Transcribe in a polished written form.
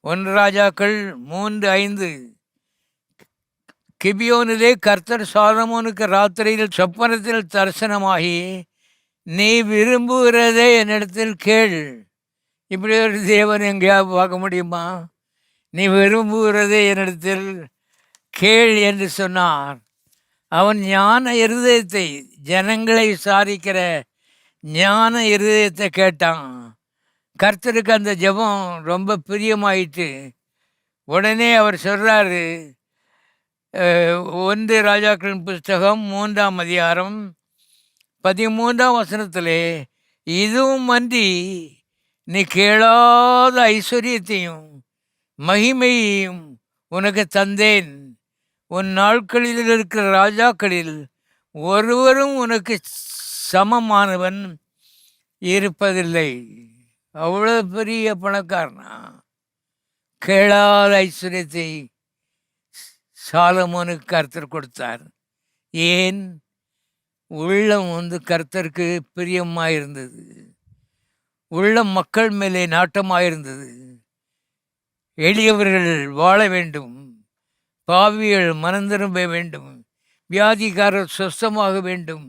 ஒன்று ராஜாக்கள் 3:5. கிபியோனிலே கர்த்தர் சாலமோனுக்கு ராத்திரியில் சொப்பனத்தில் தரிசனமாகி, நீ விரும்புகிறதே என்னிடத்தில் கேள். இப்படி ஒரு தேவன் எங்கேயாவது பார்க்க முடியுமா? நீ விரும்புகிறதே என்னிடத்தில் கேள் என்று சொன்னார். அவன் ஞான இருதயத்தை, ஜனங்களை விசாரிக்கிற ஞான இருதயத்தை கேட்டான். கர்த்தருக்கு அந்த ஜெபம் ரொம்ப பிரியமாயிட்டு உடனே அவர் சொல்கிறாரு, 1 ராஜாக்களின் புஸ்தகம் 3ஆம் அதிகாரம் 13ஆம் வசனத்திலே, இதுவும் அன்றி நீ கேளாத ஐஸ்வர்யத்தையும் மகிமையையும் உனக்கு தந்தேன். உன் நாட்களில் இருக்கிற ராஜாக்களில் ஒருவரும் உனக்கு சமமானவன் இருப்பதில்லை. அவ்வளோ பெரிய பணக்காரனா? கேளாத ஐஸ்வர்யத்தை சாலமோனுக்கு கர்த்தர் கொடுத்தார். ஏன்? உள்ளம் கர்த்தருக்கு பிரியமாயிருந்தது. உள்ளம் மக்கள் மேலே நாட்டமாயிருந்தது. எளியவர்கள் வாழ வேண்டும், பாவிகள் மனம் திரும்ப வேண்டும், வியாதிக்காரர் சொஸ்தமாக வேண்டும்,